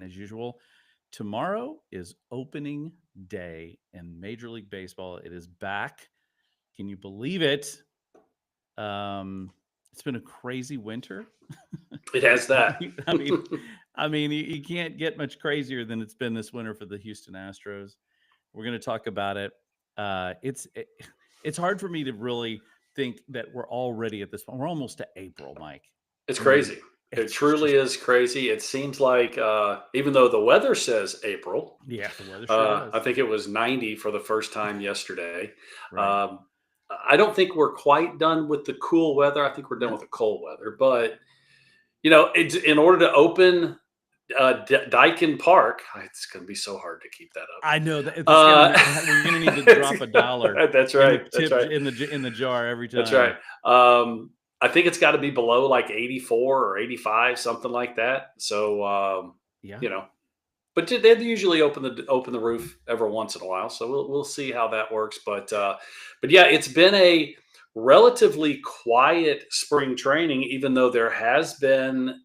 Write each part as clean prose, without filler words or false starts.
as usual. Tomorrow is opening day in Major League Baseball. It is back. Can you believe it? It's been a crazy winter. It has I that. mean, I mean, you can't get much crazier than it's been this winter for the Houston Astros. We're going to talk about it. It's hard for me to really think that we're already at this point. We're almost to April, Mike. It's I mean, crazy. It it's truly just is crazy. It seems like even though the weather says April, yeah, the weather sure I does. think it was 90 for the first time yesterday. Right. Um, I don't think we're quite done with the cool weather. I think we're done No, with the cold weather. But it's in order to open Daikin Park. It's going to be so hard to keep that I know that up. it's gonna. We're gonna need to drop a dollar That's in the right. That's tip right. in the jar every That's right. time. I think it's got to be below like 84 or 85, something like that. So, Yeah. you know, but they usually open the roof every once in a while. So we'll see how that works. But yeah, it's been a relatively quiet spring training, even though there has been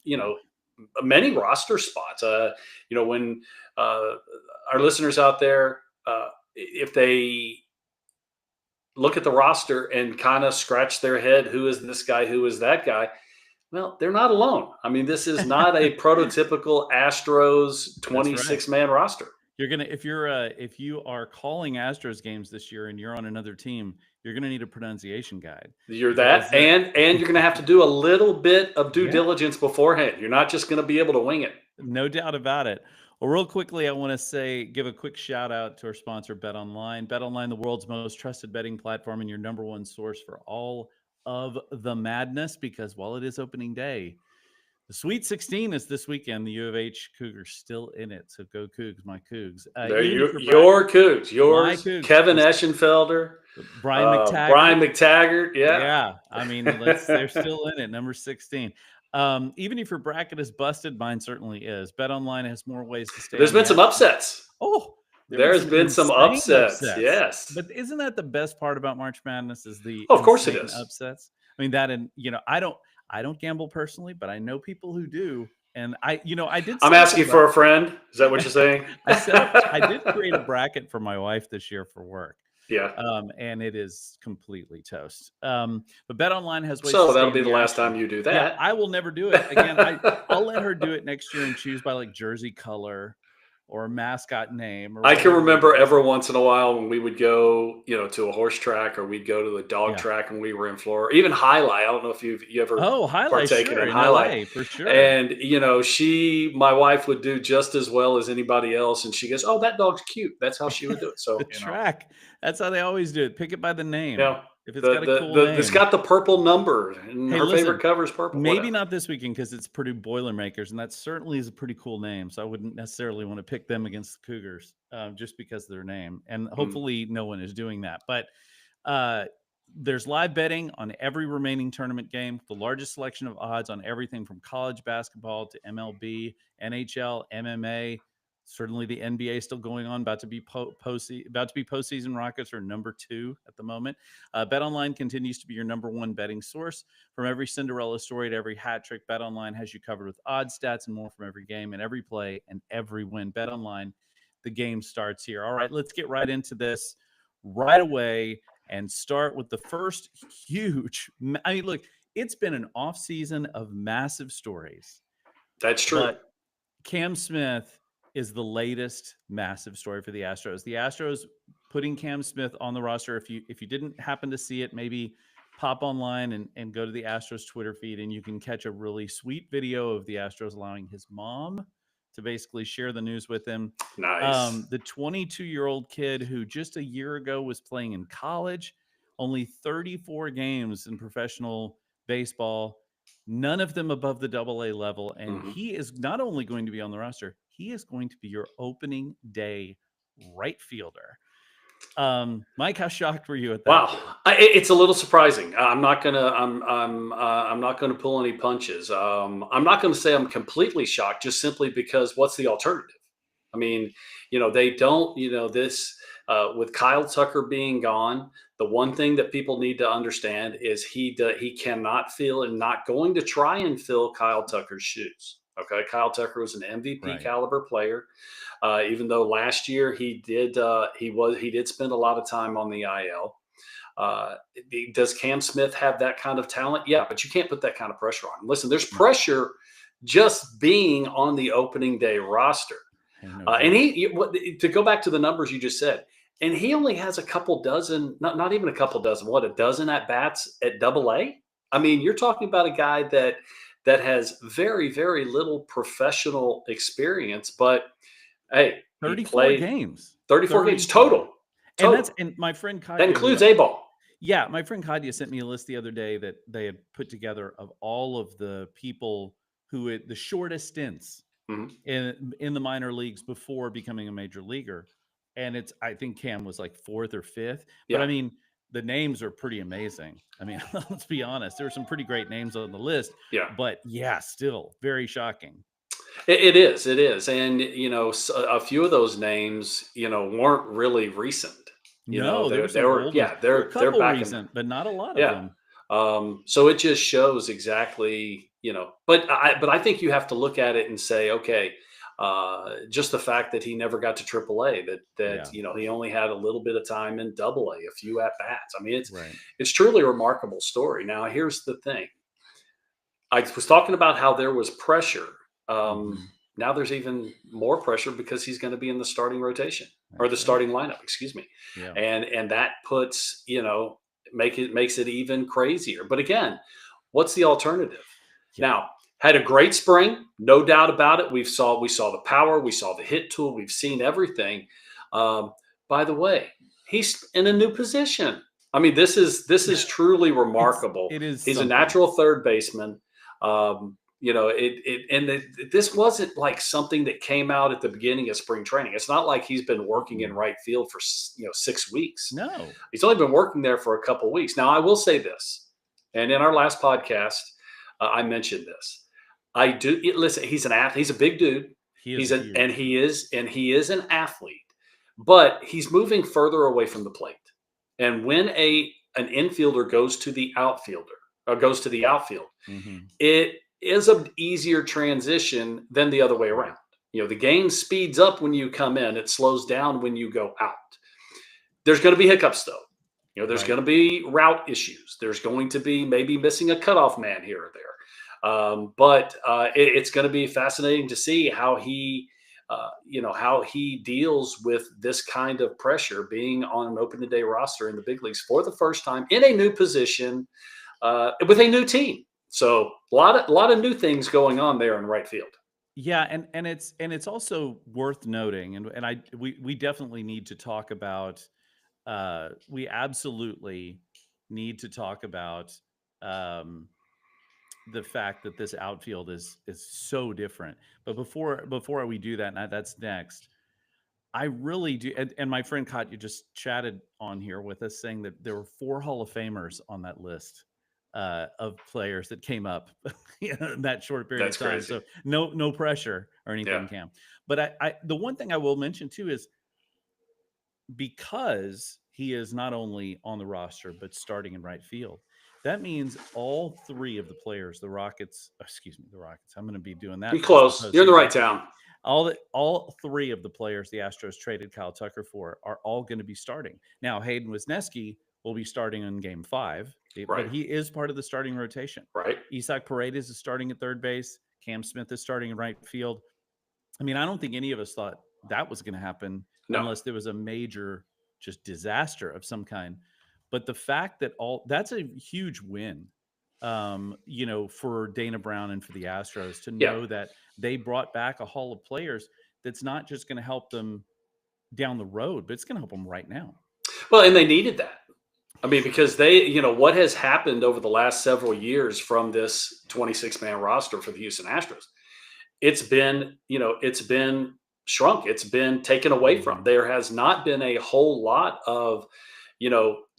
many roster spots. When uh, our listeners out there, if they look at the roster and kind of scratch their head, who is this guy? Who is that guy? Well, they're not alone. I mean, this is not a prototypical Astros That's right. 26-man roster. You're gonna if you are calling Astros games this year and you're on another team, you're gonna need a pronunciation guide You're because that, and you're going to have to do a little bit of due yeah, diligence beforehand. You're not just going to be able to wing it. no doubt about it. Well, real quickly, I want to give a quick shout out to our sponsor, Bet Online. Bet Online, the world's most trusted betting platform and your number one source for all of the madness. Because while it is opening day, the Sweet 16 is this weekend. The U of H Cougars still in it, so go Cougs, my Cougs. There, Even if you're your Cougs, my yours, Cougs, Kevin Eschenfelder, Brian McTaggart. Brian McTaggart. Yeah. Yeah, I mean, they're still in it, number 16. Even if your bracket is busted, mine certainly is. Bet Online has more ways to stay There's on been the some action. upsets. Oh, there have been There's some been some insane upsets. upsets. Yes. But isn't that the best part about March Madness is the Oh, of course it insane is. upsets? I mean, that and I don't gamble personally, but I know people who do. And I did I'm set up a asking for a bracket. friend. Is that what you're saying? I did create a bracket for my wife this year for work. Yeah. And it is completely toast. But Bet Online has ways to So stay that'll in be the the last action. time you do Yeah, that. I will never do it again. I'll let her do it next year and choose by like jersey color or mascot name or I can whatever it remember is. every once in a while when we would go, to a horse track, or we'd go to the dog Yeah. track when we were in Florida. Even highlight. I don't know if you ever Oh, highlight, partaken sure, in in highlight. LA for sure. And my wife would do just as well as anybody else, and she goes, "Oh, that dog's cute." That's how she would do it. The So track. That's how they always do it. Pick it by the name. yeah, If it's got a cool the it's name. got the purple number, and Hey, her favorite listen, cover is purple. maybe Whatever. not this weekend because it's Purdue Boilermakers, and that certainly is a pretty cool name. So I wouldn't necessarily want to pick them against the Cougars just because of their name. And Mm. hopefully no one is doing that. But uh, there's live betting on every remaining tournament game, the largest selection of odds on everything from college basketball to MLB, NHL, MMA. Certainly, the NBA still going on, about to be postseason. Rockets are number 2 at the moment. BetOnline continues to be your number 1 betting source. From every Cinderella story to every hat trick, BetOnline has you covered with odds, stats, and more from every game and every play and every win. BetOnline, the game starts here. All right, let's get right into this right away and start with the first huge. I mean, look, it's been an off season of massive stories, That's true. but Cam Smith is the latest massive story for the Astros. The Astros putting Cam Smith on the roster. If you didn't happen to see it, maybe pop online and go to the Astros Twitter feed, and you can catch a really sweet video of the Astros allowing his mom to basically share the news with him. Nice. The 22-year-old kid who just a year ago was playing in college, only 34 games in professional baseball, none of them above the AA level. And Mhm. he is not only going to be on the roster, he is going to be your opening day right fielder. Mike, how shocked were you at that? Wow, it's a little surprising. I'm not gonna pull any punches. I'm not gonna say I'm completely shocked, just simply because what's the alternative? I mean, they don't. This with Kyle Tucker being gone. The one thing that people need to understand is he cannot fill and not going to try and fill Kyle Tucker's shoes. Okay, Kyle Tucker was an MVP Right. caliber player. Even though last year he did spend a lot of time on the IL. Uh, does Cam Smith have that kind of talent? Yeah, but you can't put that kind of pressure on him. Listen, there's No. pressure just being on the opening day roster. Hey, no And doubt. to go back to the numbers you just said, and he only has a couple dozen, not even a couple dozen, what, a dozen at bats at Double A. I mean, you're talking about a guy that has very, very little professional experience, but hey, he 34 played games. 34 games 34. total. And Total. my friend That Katya, who includes A ball. yeah, my friend Katya sent me a list the other day that they had put together of all of the people who had the shortest stints Mhm. in the minor leagues before becoming a major leaguer. And I think Cam was like fourth or fifth. But Yeah, I mean, the names are pretty amazing. I mean, let's be honest. There were some pretty great names on the list, yeah. but yeah, still very shocking. It is. It is. And, a few of those names, weren't really recent. No, there were They some were, old ones. yeah, There were a they're couple back in the, recent, but not a lot of yeah. them. So it just shows exactly, but I think you have to look at it and say, okay, just the fact that he never got to AAA, Yeah, he only had a little bit of time in Double A, a few at bats. I mean, right. it's truly a remarkable story. Now, here's the thing: I was talking about how there was pressure. Um, Hmm. Now there's even more pressure because he's going to be in the starting rotation or the That's right. starting lineup, excuse me, Yeah. and that puts makes it even crazier. But again, what's the alternative? Yeah. Now, had a great spring, no doubt about it. We saw the power, we saw the hit tool, we've seen everything. Um, by the way, he's in a new position. I mean, this is truly remarkable. It is He's a something. natural third baseman. This wasn't like something that came out at the beginning of spring training. It's not like he's been working in Mm-mm. right field for 6 weeks. No. He's only been working there for a couple of weeks. Now, I will say this, and in our last podcast, I mentioned this. I do listen. He's an athlete. He's a big dude. He is He's a an and huge. he is an athlete, but he's moving further away from the plate. And when an infielder goes to the outfielder or goes to the outfield, Hmm. it is an easier transition than the other way Right. around. The game speeds up when you come in, it slows down when you go out. There's going to be hiccups, though. There's Right. going to be route issues. There's going to be maybe missing a cutoff man here or there. But it's going to be fascinating to see how he deals with this kind of pressure being on an open day roster in the big leagues for the first time in a new position with a new team. So a lot of new things going on there in right field. Yeah, and it's also worth noting, and we definitely need to talk about. We absolutely need to talk about um, the fact that this outfield is so different. But before we do that, and that's next. I really do, and my friend Katya just chatted on here with us saying that there were 4 Hall of Famers on that list of players that came up, in that short period of That's time. crazy. So no pressure or Yeah. anything, Cam. But the one thing I will mention too is because he is not only on the roster but starting in right field. That means all 3 of the players, the Rockets. I'm going to be doing You're that as the close. You're in the right postseason. town. All 3 of the players the Astros traded Kyle Tucker for are all going to be starting. Now, Hayden Wisniewski will be starting in Game 5, but Right. he is part of the starting rotation. Right. Isaac Paredes is starting at third base. Cam Smith is starting in right field. I mean, I don't think any of us thought that was going to happen No. unless there was a major just disaster of some kind. But the fact that that's a huge win, for Dana Brown and for the Astros to Yeah. know that they brought back a haul of players that's not just going to help them down the road, but it's going to help them right now. Well, and they needed that. I mean, because what has happened over the last several years from this 26-man roster for the Houston Astros, it's been shrunk. It's been taken away from. Hmm. There has not been a whole lot of,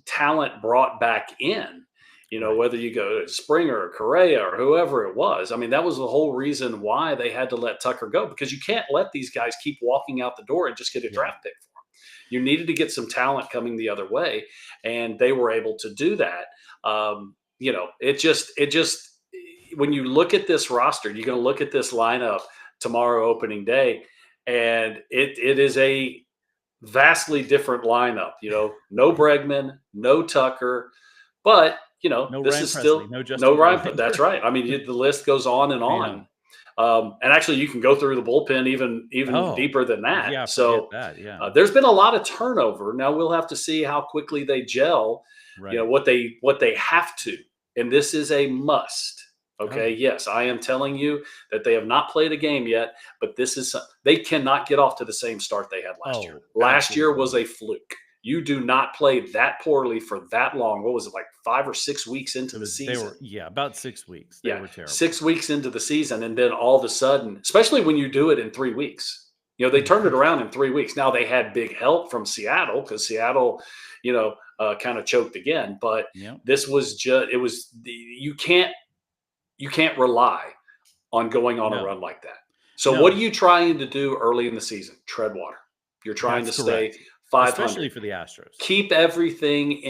talent brought back in. Right. Whether you go to Springer or Correa or whoever it was. I mean, that was the whole reason why they had to let Tucker go, because you can't let these guys keep walking out the door and just get a Yeah. draft pick for them. You needed to get some talent coming the other way, and they were able to do that. It just when you look at this roster, you're going to look at this lineup tomorrow, opening day, and it is a vastly different lineup. No Bregman, no Tucker, but No this Ryan is Presley, still no no Justin Ryan. That's Verlander. right. I mean, the list goes on and Yeah. on. And actually, you can go through the bullpen even Oh, deeper than that. yeah, forget So that. Yeah. there's been a lot of turnover. Now we'll have to see how quickly they gel. Right. What they have to, and this is a must. Oh, Okay, yes, I am telling you that they have not played a game yet, but they cannot get off to the same start they had last year. oh, Last year absolutely was a not. fluke. You do not play that poorly for that long. What was it, like 5 or 6 weeks into the They season? were, yeah, about 6 weeks. They Yeah, were terrible. 6 weeks into the season, and then all of a sudden, especially when you do it in 3 weeks, they turned it around in 3 weeks. Now they had big help from Seattle because Seattle, kind of choked again. But Yeah. this was you can't rely on going on a No. run like that. So what No. are you trying to do early in the season? Tread water. You're trying That's to stay correct. 500. Especially for the Astros. Keep everything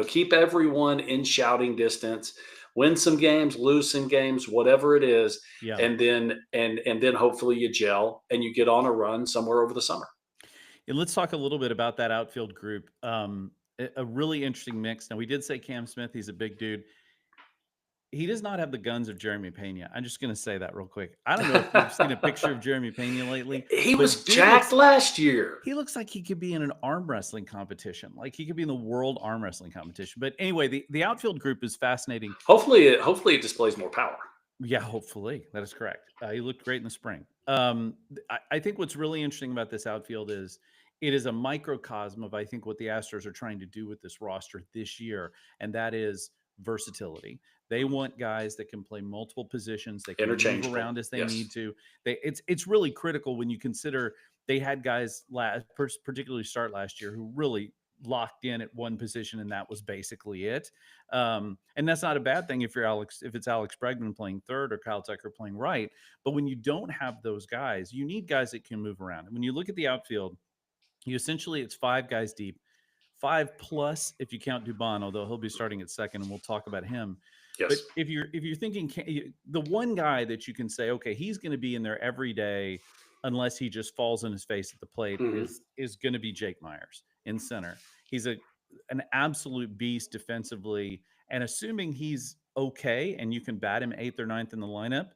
keep everyone in shouting distance. Win some games, lose some games, whatever it is, Yeah. and then hopefully you gel and you get on a run somewhere over the summer. And let's talk a little bit about that outfield group. A really interesting mix. Now, we did say Cam Smith, he's a big dude. He does not have the guns of Jeremy Pena. I'm just going to say that real quick. I don't know if you've seen a picture of Jeremy Pena lately, He was but jacked last year. he looks like he could be in an arm wrestling competition. Like he could be in the world arm wrestling competition. But anyway, the outfield group is fascinating. Hopefully it displays more power. Yeah, hopefully that is correct. He looked great in the spring. I think what's really interesting about this outfield is it is a microcosm of I think what the Astros are trying to do with this roster this year, and that is versatility. They want guys that can play multiple positions. They can move Interchangeable. around as they Yes. need to. It's really critical when you consider they had guys particularly start last year who really locked in at one position, and that was basically it. And that's not a bad thing if it's Alex Bregman playing third or Kyle Tucker playing right. But when you don't have those guys, you need guys that can move around. And when you look at the outfield, it's 5 guys deep, 5+ if you count Dubon, although he'll be starting at second, and we'll talk about him. But Yes. if you're thinking the one guy that you can say, okay, he's going to be in there every day, unless he just falls on his face at the plate, Mhm. is going to be Jake Myers in center. He's an absolute beast defensively, and assuming he's okay and you can bat him eighth or ninth in the lineup,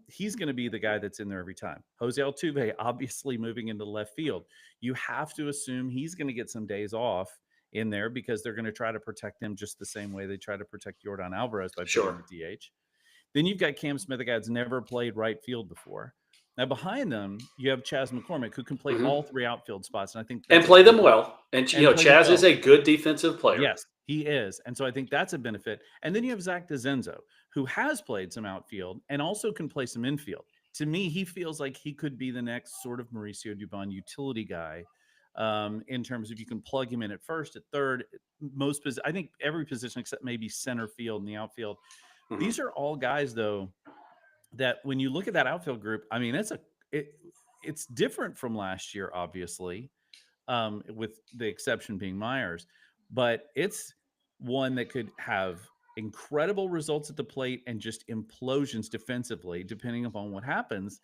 he's going to be the guy that's in there every time. Jose Altuve, obviously moving into left field. You have to assume he's going to get some days off in there because they're going to try to protect him just the same way they try to protect Jordan Alvarez by putting him Sure. at DH. Then you've got Cam Smith, a guy that's never played right field before. Now behind them, you have Chas McCormick, who can play Mhm. all 3 outfield spots, and I think And that's a play them big well. And and play them Chaz is well. a good defensive player. Yes, he is. And so I think that's a benefit. And then you have Zach DeZenzo, who has played some outfield and also can play some infield. To me, he feels like he could be the next sort of Mauricio Dubon utility guy, in terms of you can plug him in at first, at third, I think every position except maybe center field and the outfield. Mhm. These are all guys, though, that when you look at that outfield group, I mean, it's different from last year, obviously, with the exception being Myers, but it's one that could have incredible results at the plate and just implosions defensively, depending upon what happens.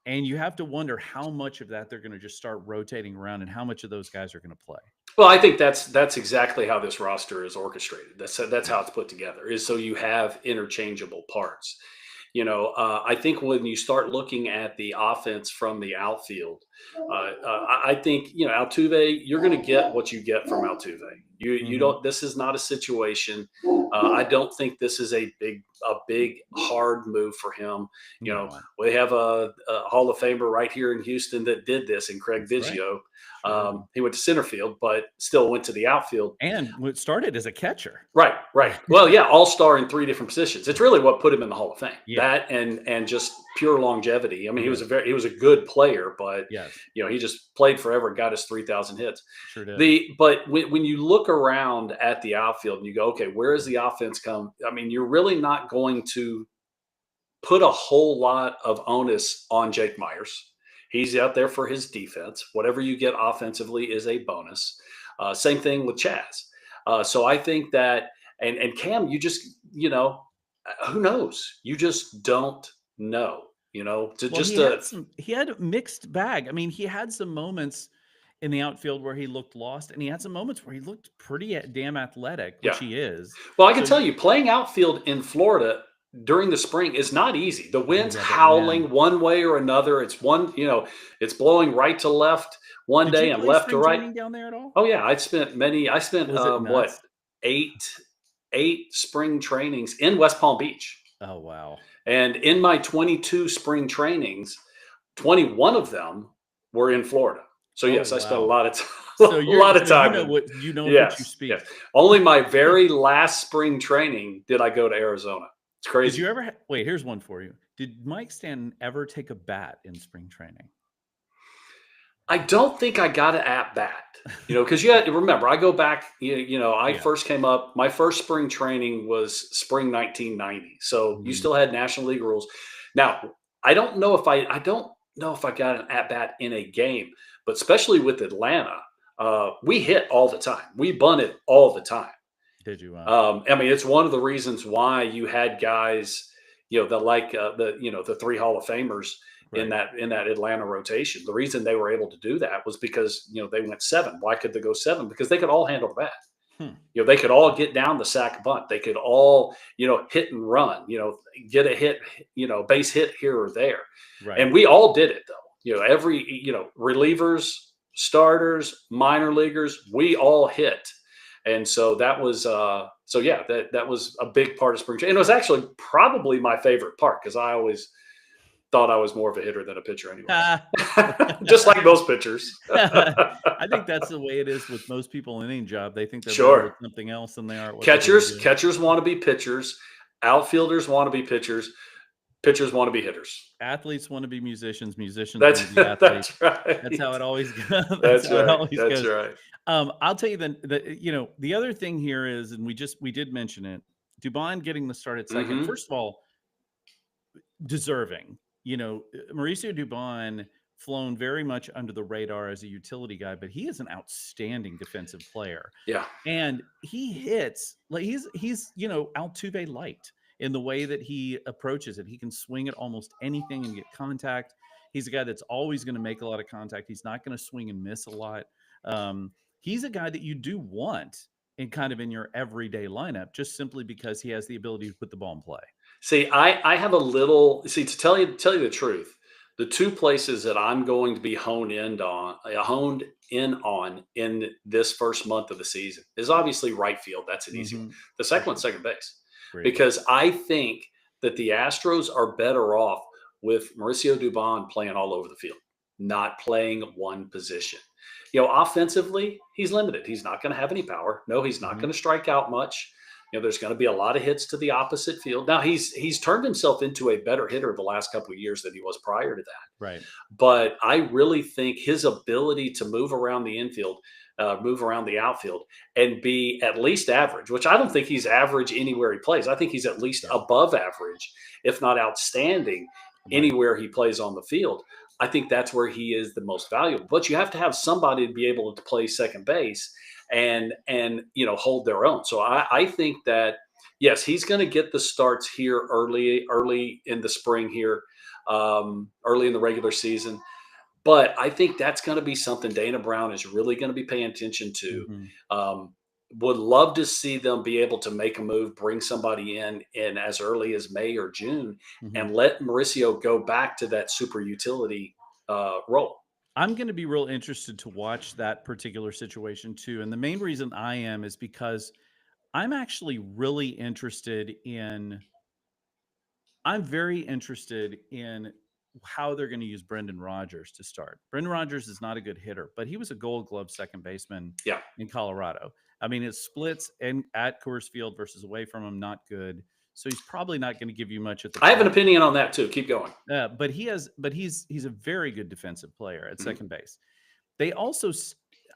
And you have to wonder how much of that they're going to just start rotating around and how much of those guys are going to play. Well, I think that's exactly how this roster is orchestrated. That's Yeah. how it's put together. Is so you have interchangeable parts. I think when you start looking at the offense from the outfield, I think Altuve, you're going to get what you get from Altuve. You Hmm. don't. This is not a situation. I don't think this is a big hard move for him. No, We have a Hall of Famer right here in Houston that did this, in Craig that's right. Biggio. Sure did. He went to center field, but still went to the outfield. And what started as a catcher. Right, right. Well, yeah, all star in 3 different positions. It's really what put him in the Hall of Fame. Yeah. That and just pure longevity. I mean, Yes. he was a good player, but Yes. he just played forever and got his 3,000 hits. Sure did. But when you look around at the outfield and you go, okay, where is the offense come? I mean, you're really not going to put a whole lot of onus on Jake Myers. He's out there for his defense. Whatever you get offensively is a bonus. Same thing with Chaz. So I think that, and Cam, you just, Who knows? You just don't know. You know, to Well, just a he had a mixed bag. I mean, he had some moments in the outfield where he looked lost, and he had some moments where he looked pretty damn athletic, which yeah. he is. Well, I can So, tell you, playing outfield in Florida during the spring is not easy. The oh wind's yeah, that wind. howling one way or another. It's one, it's blowing right to left one Did you day and play left to spring right. training down there at all? Oh yeah, I spent Was it what nuts? eight eight spring trainings in West Palm Beach, Oh wow. and in my 22 spring trainings, 21 of them were in Florida. So Oh yes, I spent a wow. lot of time, So a lot of you time know in. what you Yes, yes. speak. Only my very last spring training did I go to Arizona. It's Did crazy. you ever wait, here's one for you. Did Mike Stanton ever take a bat in spring training? I don't think I got an at bat. Because remember, I go back. I Yeah. first came up. My first spring training was spring 1990. So you Mhm. still had National League rules. Now, I don't know if I got an at bat in a game, but especially with Atlanta, we hit all the time. We bunted all the time. Did you I mean, it's one of the reasons why you had guys, that like the three Hall of Famers in right. that Atlanta rotation. The reason they were able to do that was because they went seven. Why could they go seven? Because they could all handle the bat. Hmm. They could all get down the sack bunt. They could all hit and run. Get a hit, base hit here or there. Right. And we all did it though. Every relievers, starters, minor leaguers, we all hit. And so that was yeah, that was a big part of spring training. And it was actually probably my favorite part because I always thought I was more of a hitter than a pitcher anyway. Just like most pitchers. I think that's the way it is with most people in any job. They think they're better Sure. at something else than they are at what they're really Catchers doing. catchers want to be pitchers, outfielders want to be pitchers, pitchers want to be hitters. Athletes want to be musicians, musicians want That's to be athletes. that's right. That's how it always goes. That's That's how it right. always That's goes. right. I'll tell you the other thing here is, and we did mention it, Dubon getting the start at second. Mhm. First of all, deserving. Mauricio Dubon flown very much under the radar as a utility guy, but he is an outstanding defensive player. Yeah. And he hits like he's Altuve light in the way that he approaches it. He can swing at almost anything and get contact. He's a guy that's always going to make a lot of contact. He's not going to swing and miss a lot. He's a guy that you do want in your everyday lineup, just simply because he has the ability to put the ball in play. See, I have a little see to tell you the truth. The two places that I'm going to be honed in on in this first month of the season is obviously right field. That's an easy one. Hmm. The For second one's sure. second base Agreed. because I think that the Astros are better off with Mauricio Dubon playing all over the field, not playing one position. Offensively, he's limited. He's not going to have any power. No, he's not Hmm. going to strike out much. There's going to be a lot of hits to the opposite field. Now he's turned himself into a better hitter the last couple of years than he was prior to that. Right. But I really think his ability to move around the infield, move around the outfield, and be at least average, which I don't think he's average anywhere he plays. I think he's at least Sure. above average, if not outstanding, Right. anywhere he plays on the field. I think that's where he is the most valuable. But you have to have somebody to be able to play second base and hold their own. So I think that yes, he's going to get the starts here early in the spring here, early in the regular season. But I think that's going to be something Dana Brown is really going to be paying attention to. Hmm. Um, would love to see them be able to make a move, bring somebody in as early as May or June, Hmm. and let Mauricio go back to that super utility role. I'm going to be real interested to watch that particular situation too. And the main reason I am is because I'm actually really interested in I'm very interested in how they're going to use Brendan Rodgers to start. Brendan Rodgers is not a good hitter, but he was a Gold Glove second baseman Yeah. in Colorado. I mean, his splits and at Coors Field versus away from him not good. So he's probably not going to give you much at the I have an plate. opinion on that too. Keep going. But he's a very good defensive player at Mhm. second base. They also,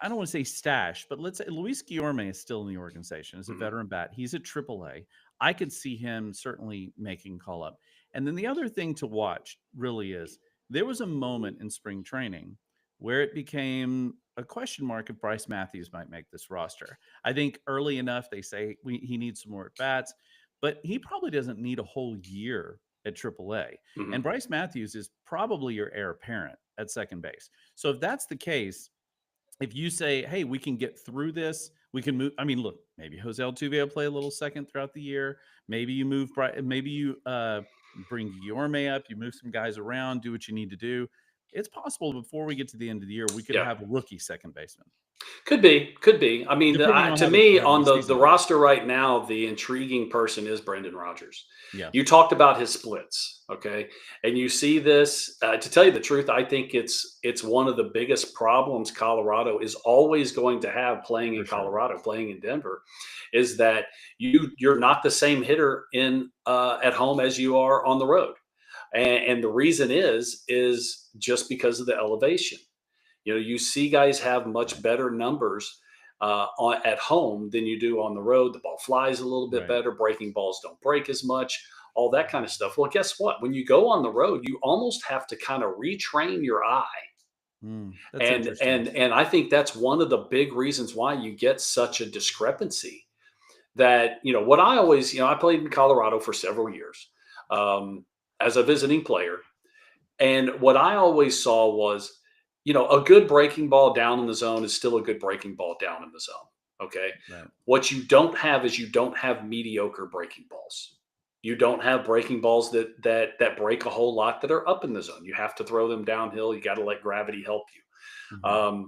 I don't want to say stash, but let's say Luis Guillorme is still in the organization as a Mhm. veteran bat. He's at AAA. I could see him certainly making call up. And then the other thing to watch really is there was a moment in spring training where it became a question mark if Bryce Matthews might make this roster. I think early enough they say he needs some more at bats. but he probably doesn't need a whole year at AAA. And Mhm. Bryce Matthews is probably your heir apparent at second base. So if that's the case, if you say, hey, we can get through this, we can move. I mean, look, maybe Jose Altuve will play a little second throughout the year. Maybe you move, maybe you bring Guillorme up, you move some guys around, do what you need to do. It's possible before we get to the end of the year, we could Yeah. have a rookie second baseman, Could be, could be. I mean, depending on to how me, the on the season goes. roster right now, the intriguing person is Brendan Rodgers. Yes. You talked about his splits, okay, and you see this. To tell you the truth, I think it's one of the biggest problems Colorado is always going to have playing in For sure. Colorado, playing in Denver, is that you're not the same hitter in at home as you are on the road, and the reason is just because of the elevation. You know, you see guys have much Right. better numbers at home than you do on the road. The ball flies a little bit Right. better. Breaking balls don't break as much. All that kind of stuff. Well, guess what? When you go on the road, you almost have to kind of retrain your eye, That's and interesting. and I think that's one of the big reasons why you get such a discrepancy. That what I always I played in Colorado for several years as a visiting player, and what I always saw was, a good breaking ball down in the zone is still a good breaking ball down in the zone. Okay. Right. What you don't have is you don't have mediocre breaking balls. You don't have breaking balls that break a whole lot that are up in the zone. You have to throw them downhill. You got to let gravity help you. Hmm.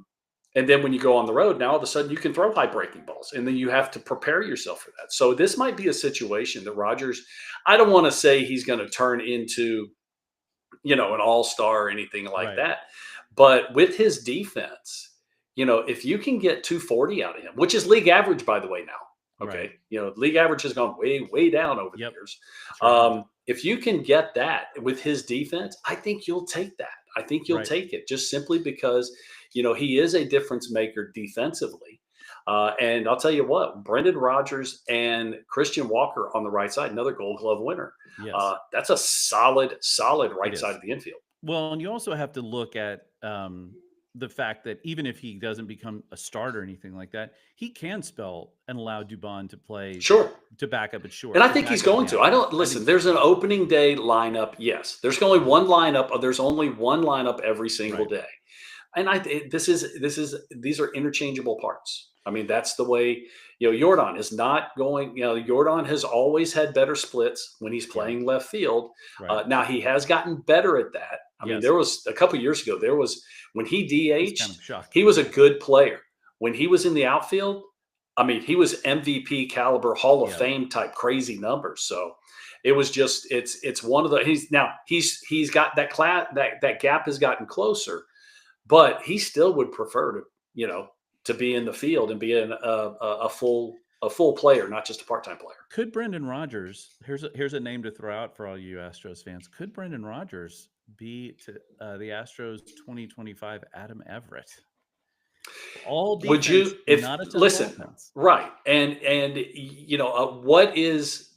And then when you go on the road, now all of a sudden you can throw high breaking balls, and then you have to prepare yourself for that. So this might be a situation that Rogers. I don't want to say he's going to turn into an all-star or anything like Right. that. But with his defense, if you can get 240 out of him, which is league average, by the way, now, Right. okay, league average has gone way, way down over the Yep. years. Sure has. If you can get that with his defense, I think you'll take that. I think you'll Right. take it just simply because, he is a difference maker defensively. And I'll tell you what, Brendan Rodgers and Christian Walker on the right side, another Gold Glove winner. Yes, That's a solid it right side is. of the infield. Well, and you also have to look at the fact that even if he doesn't become a starter or anything like that, he can spell and allow Dubon to play Sure. to back up at And short, I to think back he's up in going the to. I outfield. don't I think listen. so There's an too. opening day lineup. Yes, there's only one lineup. There's only one lineup every single Right. day, and these are interchangeable parts. I mean, that's the way. Jordan is not going. Jordan has always had better splits when he's Yeah. playing left field. Right. Now he has gotten better at that. I mean, Yes. there was a couple years ago. There was when he It's kind DH'd, of he shocking. was a good player. When he was in the outfield, I mean, he was MVP caliber, Hall of Yeah. Fame type crazy numbers. So it was just it's one of the he's got that that gap has gotten closer, but he still would prefer to be in the field and be a full player, not just a part-time player. Could Brendan Rodgers, here's a name to throw out for all you Astros fans. Could Brendan Rodgers be to the Astros 2025 Adam Everett? All Would defense, you if not a ton of listen, offense. right? And what is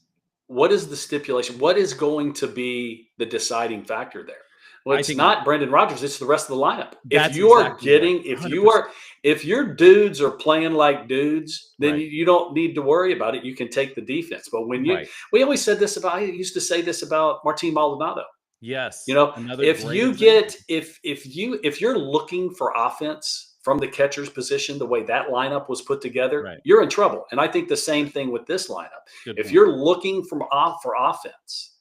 the stipulation? What is going to be the deciding factor there? Well, I it's think it, not Brendan Rodgers, it's the rest of the lineup. If that's you are exactly right. getting, 100%. if your dudes are playing like dudes, then Right. you don't need to worry about it. You can take the defense. But Right. we always said this about, I used to say this about Martin Maldonado. Yes. Another If great you example. get if you're looking for offense from the catcher's position, the way that lineup was put together, Right. you're in trouble. And I think the same Right. thing with this lineup. Good If point. you're looking for offense,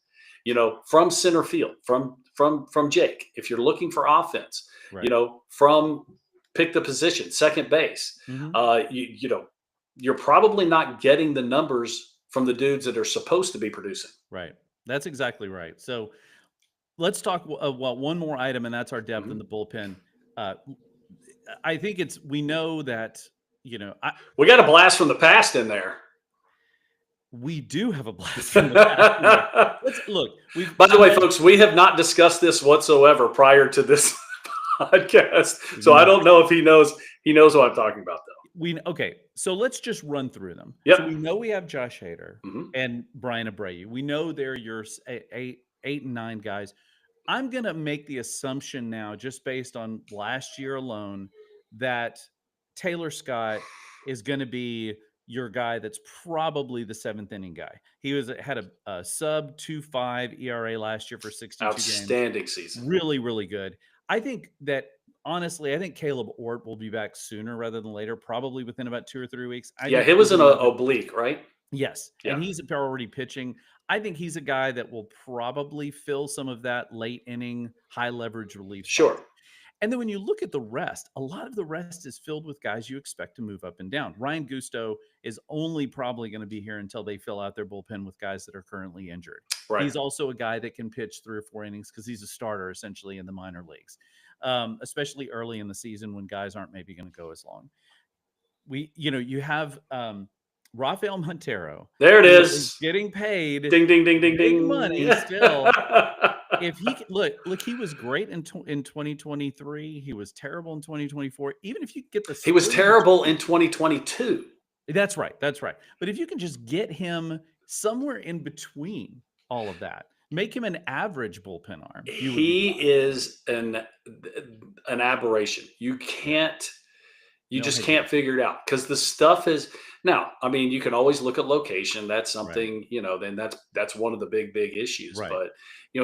from center field, from Jake, if you're looking for offense, Right. from pick the position, second base, Hmm. you're probably not getting the numbers from the dudes that are supposed to be producing. Right. That's exactly right. So let's talk well, one more item, and that's our depth in Mhm. the bullpen. Uh, I think we know that, We got a blast from the past in there. we do have a blast from the past in there. Let's look. By the You way, guys, folks, we have not discussed this whatsoever prior to this podcast, we've so I not. don't know if he knows. He knows what I'm talking about, though. Okay, so let's just run through them. So Yep. we know we have Josh Hader Mhm. and Brian Abreu. We know they're your eight and nine guys. I'm gonna make the assumption now, just based on last year alone, that Taylor Scott is going to be your guy that's probably the seventh inning guy. He had a sub 2.5 ERA last year for 62 games. Outstanding season. Really, really good. I think that honestly, I think Caleb Ort will be back sooner rather than later, probably within about 2 or 3 weeks. I Yeah, think he was he's an a guy that, oblique, right? yes, Yeah, and he's already pitching. I think he's a guy that will probably fill some of that late inning, high leverage relief spot. sure. And then when you look at the rest, a lot of the rest is filled with guys you expect to move up and down. Ryan Gusto is only probably going to be here until they fill out their bullpen with guys that are currently injured. Right. He's also a guy that can pitch 3 or 4 innings because he's a starter essentially in the minor leagues, especially early in the season when guys aren't maybe going to go as long. You have Rafael Montero, There it who is is. getting paid Ding, ding, ding, ding, big ding. money still. If he look, he was great in 2023. He was terrible in 2024. Even if you get the He was split terrible in 2022. that's right, that's right. But if you can just get him somewhere in between all of that, make him an average bullpen arm, you would be He fine. is an aberration. You No just hedging, can't figure it out because the stuff is now. I mean, you can always look at location. That's right? something, then that's one of the big issues. Right. But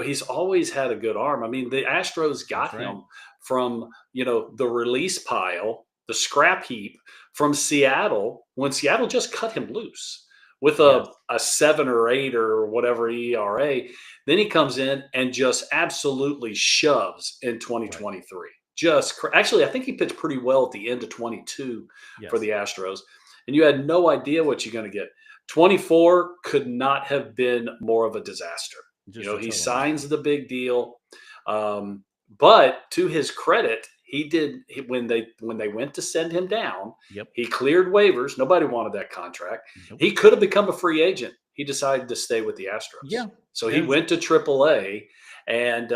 he's always had a good arm. I mean, the Astros That's got right. him from the release pile, the scrap heap from Seattle when Seattle just cut him loose with Yes. a 7 or 8 or whatever ERA. Then he comes in and just absolutely shoves in Right. 2023. Actually, I think he pitched pretty well at the end of 22 for Yes. the Astros, and you had no idea what you're going to get. 24 could not have been more of a disaster. Just a He total mess. signs the big deal, but to his credit, when they went to send him down. Yep. He cleared waivers. Nobody wanted that contract. Nope. He could have become a free agent. He decided to stay with the Astros. Yeah. So he went to AAA, and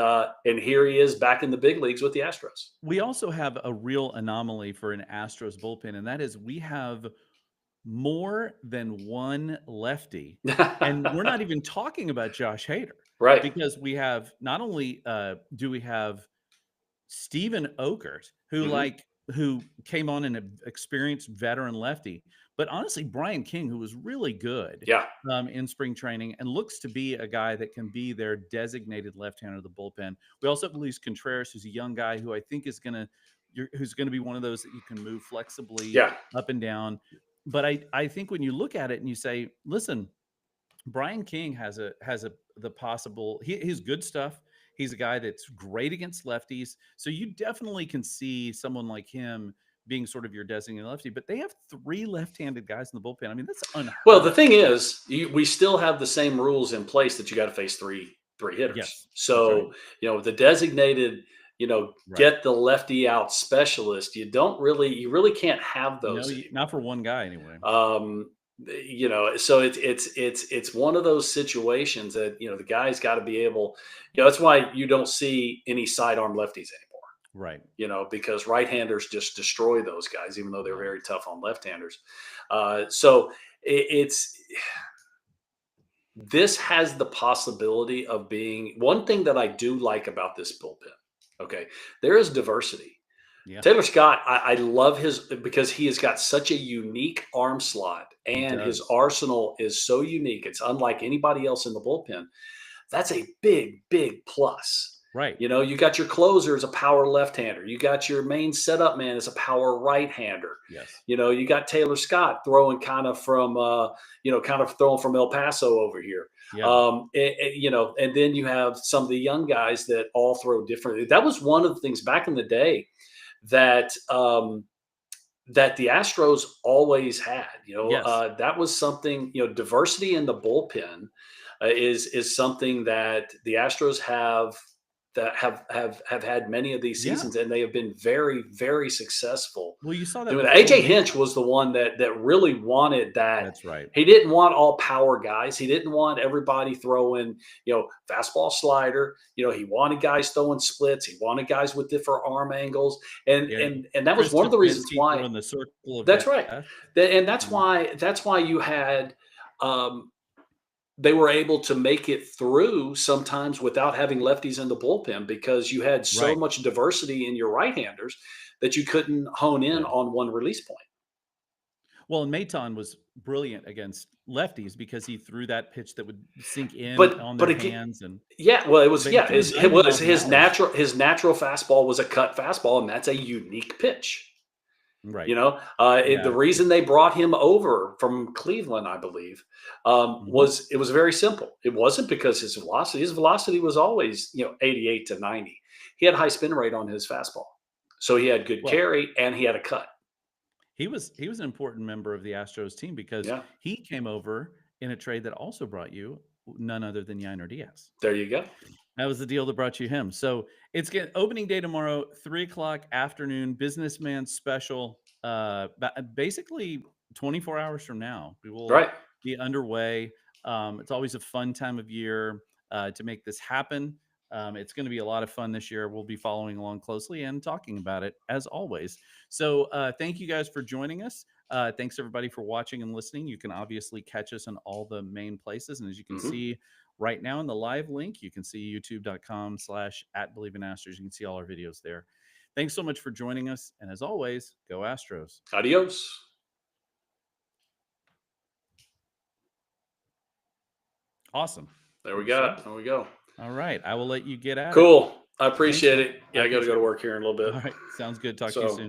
here he is back in the big leagues with the Astros. We also have a real anomaly for an Astros bullpen, and that is we have more than one lefty. And we're not even talking about Josh Hader. Right. Because we have not only do we have Steven Okert, who came on an experienced veteran lefty, but honestly, Brian King, who was really good Yeah. in spring training and looks to be a guy that can be their designated left-hander of the bullpen. We also have Luis Contreras, who's a young guy who I think is who's going to be one of those that you can move flexibly up and down. But I think when you look at it and you say, listen, Brian King has the possible he's good stuff. He's a guy that's great against lefties. So you definitely can see someone like him being sort of your designated lefty, but they have 3 left-handed guys in the bullpen. I mean, that's unheard Well, the of. thing is, we still have the same rules in place that you got to face three hitters. Yes, So, right. The designated, Right. get the lefty out specialist, you really can't have those anymore. Not for one guy anyway. So it's one of those situations that the guy's got to be able. That's why you don't see any sidearm lefties anymore. Right. Because right-handers just destroy those guys, even though they're Right. very tough on left-handers. So this has the possibility of being one thing that I do like about this bullpen. Okay, there is diversity. Yeah. Taylor Scott, I love because he has got such a unique arm slot and his arsenal is so unique. It's unlike anybody else in the bullpen. That's a big plus. Right. You got your closer as a power left-hander. You got your main setup man as a power right-hander. Yes. You got Taylor Scott throwing kind of from throwing from El Paso over here. Yeah. And then you have some of the young guys that all throw differently. That was one of the things back in the day that that the Astros always had. Yes. That was something. Diversity in the bullpen is something that the Astros have had many of these seasons, and they have been very, very successfastful. Well, you saw that. AJ Hinch was the one that really wanted that. That's right. He didn't want all power guys. He didn't want everybody throwing, fastball, slider. He wanted guys throwing splits. He wanted guys with different arm angles, and that was one of the reasons why. In the circle of that's right, and that's why you had. They were able to make it through sometimes without having lefties in the bullpen because you had so much diversity in your right-handers that you couldn't hone in on one release point. Well, and Maton was brilliant against lefties because he threw that pitch that would sink in on But their again, hands, and yeah, well, it was but he yeah, threw it 90 was miles an hour. his natural fastball was a cut fastball, and that's a unique pitch. Right. You know, the Yeah. reason they brought him over from Cleveland, I Bleav, Mhm. was it was very simple. It wasn't because his velocity. His velocity was always 88 to 90. He had high spin rate on his fastball, so he had good Well, carry and he had a cut. he was an important member of the Astros team because Yeah, he came over in a trade that also brought you none other than Yiner Diaz. there you go. That was the deal that brought you him. So it's get opening day tomorrow, 3 o'clock afternoon, businessman special. Basically 24 hours from now, we will Right. be underway. It's always a fun time of year to make this happen. It's going to be a lot of fun this year. We'll be following along closely and talking about it as always. So thank you guys for joining us. Thanks everybody for watching and listening. You can obviously catch us on all the main places. And as you can Hmm. see, right now in the live link, you can see youtube.com/@Bleav in Astros. You can see all our videos there. Thanks so much for joining us. And as always, go Astros. Adios. Awesome. There we Well said. go. There we go. All right. I will let you get at it. Cool. I Thanks, appreciate man. it. I Yeah, I got to go appreciate to it. work here in a little bit. All right. Sounds good. Talk to you So soon.